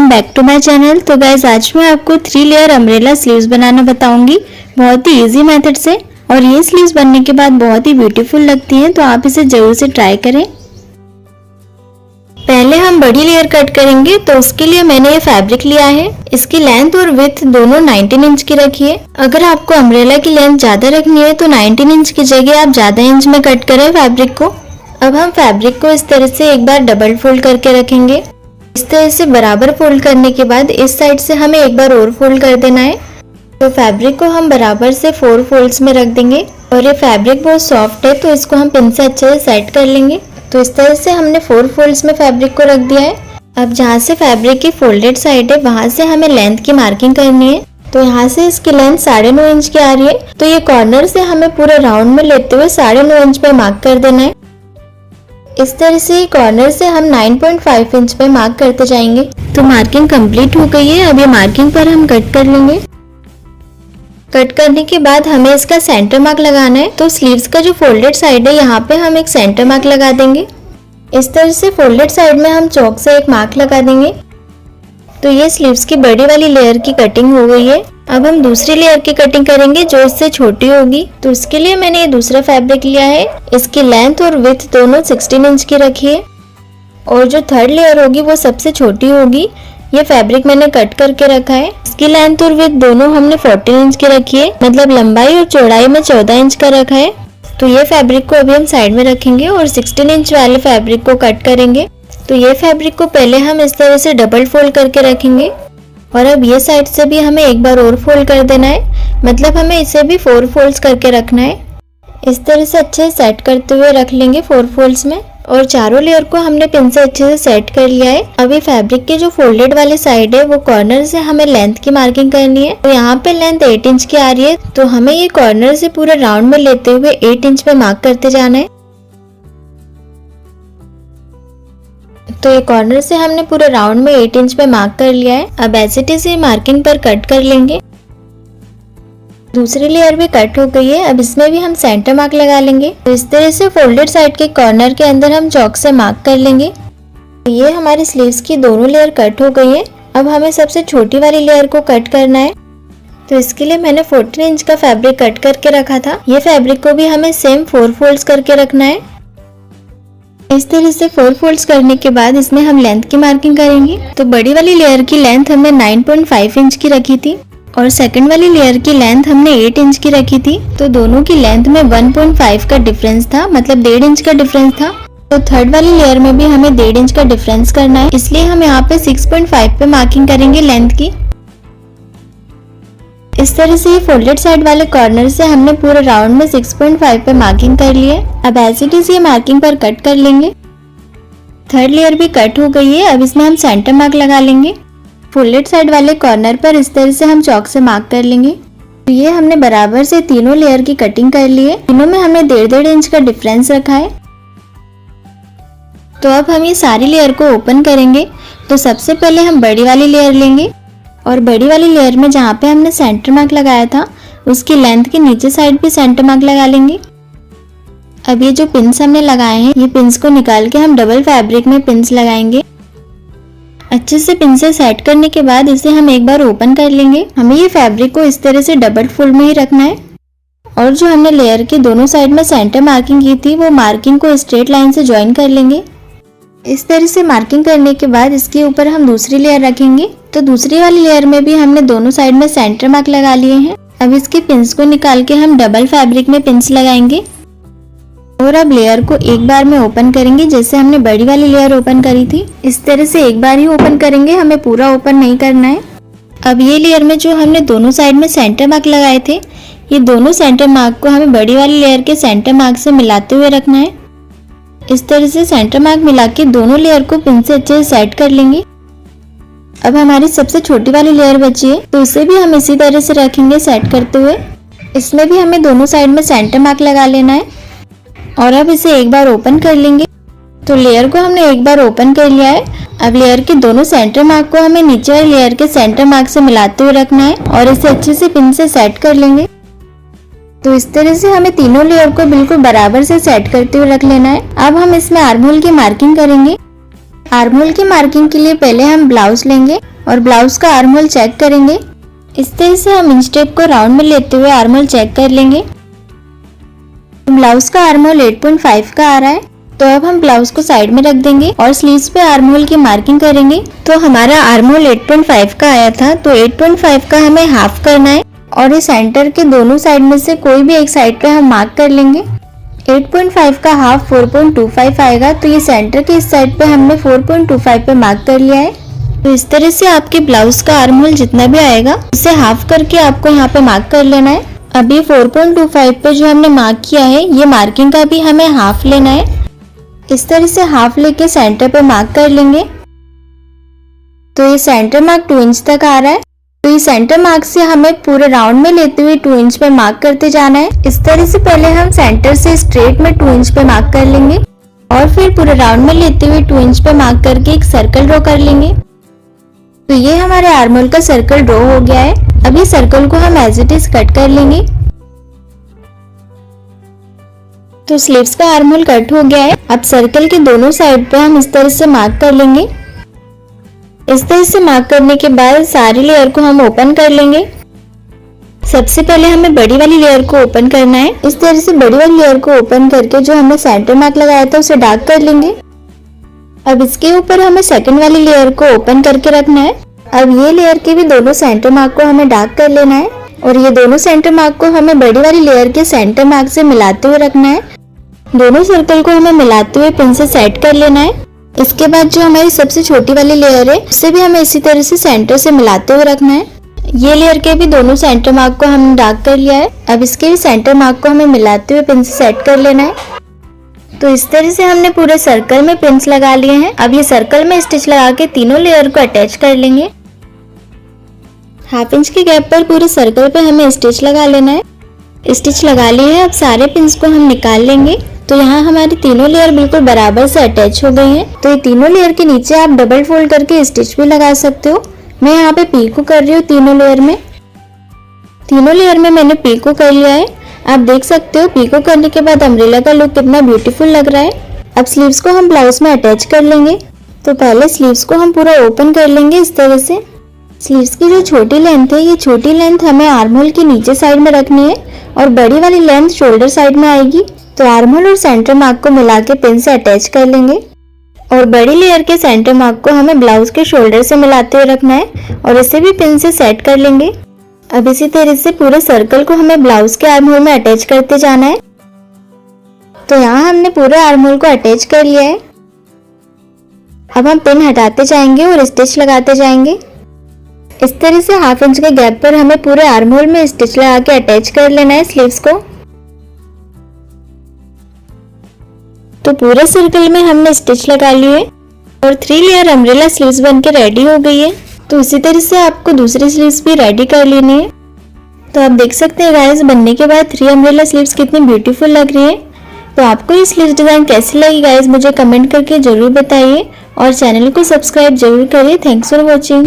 Welcome back to my channel. तो guys आज मैं आपको 3 लेयर अम्ब्रेला स्लीव्स बनाना बताऊंगी बहुत ही इजी मेथड से। और ये स्लीव्स बनने के बाद बहुत ही ब्यूटीफुल लगती हैं, तो आप इसे जरूर से ट्राई करें। पहले हम बड़ी लेयर कट करेंगे, तो उसके लिए मैंने ये फैब्रिक लिया है। इसकी लेंथ और विड्थ दोनों 19 इंच की रखी है। अगर आपको अम्ब्रेला की लेंथ ज्यादा रखनी है तो 19 इंच की जगह आप ज्यादा इंच में कट करें फैब्रिक को। अब हम फैब्रिक को इस तरह से एक बार डबल फोल्ड करके रखेंगे। इस तरह से बराबर फोल्ड करने के बाद इस साइड से हमें एक बार और फोल्ड कर देना है। तो फैब्रिक को हम बराबर से 4 फोल्ड्स में रख देंगे। और ये फैब्रिक बहुत सॉफ्ट है, तो इसको हम पिन से अच्छे से सेट कर लेंगे। तो इस तरह से हमने 4 फोल्ड्स में फैब्रिक को रख दिया है। अब जहाँ से फैब्रिक की फोल्डेड साइड है वहां से हमें लेंथ की मार्किंग करनी है। तो यहाँ से इसकी लेंथ 9.5 इंच की आ रही है, तो ये कॉर्नर से हमें पूरे राउंड में लेते हुए 9.5 इंच पे मार्क कर देना है। इस तरह से कॉर्नर से हम 9.5 इंच पे मार्क करते जाएंगे। तो मार्किंग कंप्लीट हो गई है। अब ये मार्किंग पर हम कट कर लेंगे। कट करने के बाद हमें इसका सेंटर मार्क लगाना है। तो स्लीव्स का जो फोल्डेड साइड है यहाँ पे हम एक सेंटर मार्क लगा देंगे। इस तरह से फोल्डेड साइड में हम चौक से एक मार्क लगा देंगे। तो ये स्लीव्स की बड़ी वाली लेयर की कटिंग हो गई है। अब हम दूसरी लेयर की कटिंग करेंगे जो इससे छोटी होगी। तो इसके लिए मैंने ये दूसरा फैब्रिक लिया है। इसकी लेंथ और विड्थ दोनों 16 इंच की रखी है। और जो थर्ड लेयर होगी वो सबसे छोटी होगी। ये फैब्रिक मैंने कट करके रखा है। इसकी लेंथ और विड्थ दोनों हमने 14 इंच की रखी है, मतलब लंबाई और चौड़ाई में 14 इंच का रखा है। तो ये फैब्रिक को अभी हम साइड में रखेंगे और 16 इंच वाले फैब्रिक को कट करेंगे। तो ये फैब्रिक को पहले हम इस तरह से डबल फोल्ड करके रखेंगे। और अब ये साइड से भी हमें एक बार और फोल्ड कर देना है, मतलब हमें इसे भी 4 फोल्ड्स करके रखना है। इस तरह से अच्छे से सेट करते हुए रख लेंगे 4 फोल्ड्स में। और चारों लेयर को हमने पिन से अच्छे से सेट कर लिया है। अभी फैब्रिक के जो फोल्डेड वाले साइड है वो कॉर्नर से हमें लेंथ की मार्किंग करनी है। तो यहाँ पे लेंथ 8 इंच की आ रही है, तो हमें ये कॉर्नर से पूरे राउंड में लेते हुए 8 इंच पे मार्क करते जाना है। तो ये कॉर्नर से हमने पूरे राउंड में 8 इंच पे मार्क कर लिया है। अब एज इट इज ये मार्किंग पर कट कर लेंगे। दूसरी लेयर भी कट हो गई है। अब इसमें भी हम सेंटर मार्क लगा लेंगे। तो इस तरह से फोल्डेड साइड के कॉर्नर के अंदर हम चौक से मार्क कर लेंगे। तो ये हमारी स्लीव्स की दोनों लेयर कट हो गई है। अब हमें सबसे छोटी वाली लेयर को कट करना है। तो इसके लिए मैंने 14 इंच का फैब्रिक कट करके रखा था। ये फैब्रिक को भी हमें सेम 4 फोल्ड्स करके रखना है। इस तरह से 4 फोल्ड्स करने के बाद इसमें हम लेंथ की मार्किंग करेंगे। तो बड़ी वाली लेयर की लेंथ हमने 9.5 इंच की रखी थी और सेकंड वाली लेयर की लेंथ हमने 8 इंच की रखी थी। तो दोनों की लेंथ में 1.5 का डिफरेंस था, मतलब 1.5 इंच का डिफरेंस था। तो थर्ड वाली लेयर में भी हमें 1.5 इंच का डिफरेंस करना है, इसलिए हम यहाँ पे 6.5 पे मार्किंग करेंगे लेंथ की। इस तरह से ये फोल्डेड साइड वाले कॉर्नर से हमने पूरे राउंड में 6.5 पे मार्किंग कर ली है। अब एज इट इज ये मार्किंग पर कट कर लेंगे। थर्ड लेयर भी कट हो गई है। अब इसमें हम सेंटर मार्क लगा लेंगे। फोल्डेड साइड वाले कॉर्नर पर इस तरह से हम चौक से मार्क कर लेंगे। तो ये हमने बराबर से तीनों लेयर की कटिंग कर ली है। तीनों में हमने 1.5 इंच का डिफरेंस रखा है। तो अब हम ये सारी लेयर को ओपन करेंगे। तो सबसे पहले हम बड़ी वाली लेयर लेंगे और बड़ी वाली लेयर में जहाँ पे हमने सेंटर मार्क लगाया था उसकी लेंथ के नीचे साइड भी सेंटर मार्क लगा लेंगे। अब ये जो पिन्स हमने लगाए हैं, ये पिन्स को निकाल के हम डबल फैब्रिक में पिन्स लगाएंगे। अच्छे से पिन से सेट करने के बाद इसे हम एक बार ओपन कर लेंगे। हमें ये फैब्रिक को इस तरह से डबल फोल्ड में ही रखना है। और जो हमने लेयर के दोनों साइड में सेंटर मार्किंग की थी वो मार्किंग को स्ट्रेट लाइन से ज्वाइन कर लेंगे। इस तरह से मार्किंग करने के बाद इसके ऊपर हम दूसरी लेयर रखेंगे। तो दूसरी वाली लेयर में भी हमने दोनों साइड में सेंटर मार्क लगा लिए हैं। अब इसके पिन्स को निकाल के हम डबल फैब्रिक में पिन्स लगाएंगे और अब लेयर को एक बार में ओपन करेंगे, जैसे हमने बड़ी वाली लेयर ओपन करी थी। इस तरह से एक बार ही ओपन करेंगे, हमें पूरा ओपन नहीं करना है। अब ये लेयर में जो हमने दोनों साइड में सेंटर मार्क लगाए थे, ये दोनों सेंटर मार्क को हमें बड़ी वाली लेयर के सेंटर मार्क से मिलाते हुए रखना है। इस तरह से सेंटर मार्क मिला के दोनों लेयर को पिन से अच्छे से सेट कर लेंगे। अब हमारी सबसे छोटी वाली लेयर बची है, तो उसे भी हम इसी तरह से रखेंगे सेट करते हुए। इसमें भी हमें दोनों साइड में सेंटर मार्क लगा लेना है और अब इसे एक बार ओपन कर लेंगे। तो लेयर को हमने एक बार ओपन कर लिया है। अब लेयर के दोनों सेंटर मार्क को हमें नीचे वाली लेयर के सेंटर मार्क से मिलाते हुए रखना है और इसे अच्छे से पिन से सेट कर लेंगे। तो इस तरह से हमें तीनों लेयर को बिल्कुल बराबर से सेट करते हुए रख लेना है। अब हम इसमें आर्म होल की मार्किंग करेंगे। आर्म होल की मार्किंग के लिए पहले हम ब्लाउज लेंगे और ब्लाउज का आर्म होल चेक करेंगे। इस तरह से हम इंच टेप को राउंड में लेते हुए आर्म होल चेक कर लेंगे। ब्लाउज का आर्म होल 8.5 का आ रहा है, तो अब हम ब्लाउज को साइड में रख देंगे और स्लीव्स पे आर्म होल की मार्किंग करेंगे। तो हमारा आर्म होल 8.5 का आया था, तो 8.5 का हमें हाफ करना है और इस सेंटर के दोनों साइड में से कोई भी एक साइड पे हम मार्क कर लेंगे। 8.5 का हाफ 4.25 आएगा, तो ये सेंटर के इस साइड पे हमने 4.25 पे मार्क कर लिया है। तो इस तरह से आपके ब्लाउज का आर्म होल जितना भी आएगा उसे हाफ करके आपको यहाँ पे मार्क कर लेना है। अभी 4.25 पे जो हमने मार्क किया है, ये मार्किंग का भी हमें हाफ लेना है। इस तरह से हाफ लेके सेंटर पे मार्क कर लेंगे। तो ये सेंटर मार्क 2 इंच तक आ रहा है, तो ये सेंटर मार्क से हमें पूरे राउंड में लेते हुए 2 इंच पे मार्क करते जाना है। इस तरह से पहले हम सेंटर से स्ट्रेट में 2 इंच पे मार्क कर लेंगे और फिर पूरे राउंड में लेते हुए 2 इंच पे मार्क करके एक सर्कल ड्रॉ कर लेंगे। तो ये हमारे आर्म होल का सर्कल ड्रॉ हो गया है। अब ये सर्कल को हम एज इट इज कट कर लेंगे। तो स्लीव्स का आर्म होल कट हो गया है। अब सर्कल के दोनों साइड पे हम इस तरह से मार्क कर लेंगे। इस तरह से मार्क करने के बाद सारी लेयर को हम ओपन कर लेंगे। सबसे पहले हमें बड़ी वाली लेयर को ओपन करना है। इस तरह से बड़ी वाली लेयर को ओपन करके जो हमने सेंटर मार्क लगाया था उसे डार्क कर लेंगे। अब इसके ऊपर हमें सेकंड वाली लेयर को ओपन करके रखना है। अब ये लेयर के भी दोनों सेंटर मार्क को हमें डार्क कर लेना है और ये दोनों सेंटर मार्क को हमें बड़ी वाली लेयर के सेंटर मार्क से मिलाते हुए रखना है। दोनों सर्कल को हमें मिलाते हुए पिन से सेट कर लेना है। इसके बाद जो हमारी सबसे छोटी वाली लेयर है उसे भी हमें इसी तरह से सेंटर से मिलाते हुए रखना है। ये लेयर के भी दोनों सेंटर मार्क को हमने डार्क कर लिया है। अब इसके भी सेंटर मार्क को हमें मिलाते हुए पिन से सेट कर लेना है। तो इस तरह से हमने पूरे सर्कल में पिन्स लगा लिए हैं। अब ये सर्कल में स्टिच लगा के तीनों लेयर को अटैच कर लेंगे। हाफ इंच के गैप पर पूरे सर्कल पे हमें स्टिच लगा लेना है। स्टिच लगा लिए है। अब सारे पिन्स को हम निकाल लेंगे। तो यहाँ हमारी तीनों लेयर बिल्कुल बराबर से अटैच हो गई हैं। तो ये तीनों लेयर के नीचे आप डबल फोल्ड करके स्टिच भी लगा सकते हो। मैं यहाँ पे पीको कर रही हूँ तीनों लेयर में। तीनों लेयर में मैंने पीको कर लिया है। आप देख सकते हो पीको करने के बाद अम्ब्रेला का लुक कितना ब्यूटीफुल लग रहा है। अब स्लीव्स को हम ब्लाउज में अटैच कर लेंगे। तो पहले स्लीव्स को हम पूरा ओपन कर लेंगे इस तरह से। स्लीव्स की जो छोटी लेंथ है, ये छोटी लेंथ हमें आर्म होल की नीचे साइड में रखनी है और बड़ी वाली लेंथ शोल्डर साइड में आएगी। तो आर्म होल और सेंटर मार्क को मिला के पिन से अटैच कर लेंगे और बड़ी लेयर के सेंटर मार्क को हमें ब्लाउज के शोल्डर से मिलाते हुए रखना है और इसे भी पिन से सेट कर लेंगे। अब इसी तरह से पूरे सर्कल को हमें ब्लाउज के आर्म होल में अटैच करते जाना है। तो यहाँ हमने पूरे आर्म होल को अटैच कर लिया है। अब हम पिन हटाते जाएंगे और स्टिच लगाते जाएंगे। इस तरह से हाफ इंच के गैप पर हमें पूरे आर्म होल में स्टिच लगा के अटैच कर लेना है स्लीव्स को। तो पूरे सर्कल में हमने स्टिच लगा लिए है और 3 लेयर अम्ब्रेला स्लीव्स बनके रेडी हो गई है। तो इसी तरह से आपको दूसरी स्लीव्स भी रेडी कर लेनी है। तो आप देख सकते हैं गाइस, बनने के बाद 3 अम्ब्रेला स्लीव्स कितनी ब्यूटीफुल लग रही है। तो आपको ये स्लीव्स डिजाइन कैसी लगी गाइस, मुझे कमेंट करके जरूर बताइए और चैनल को सब्सक्राइब जरूर करिए। Thanks for watching.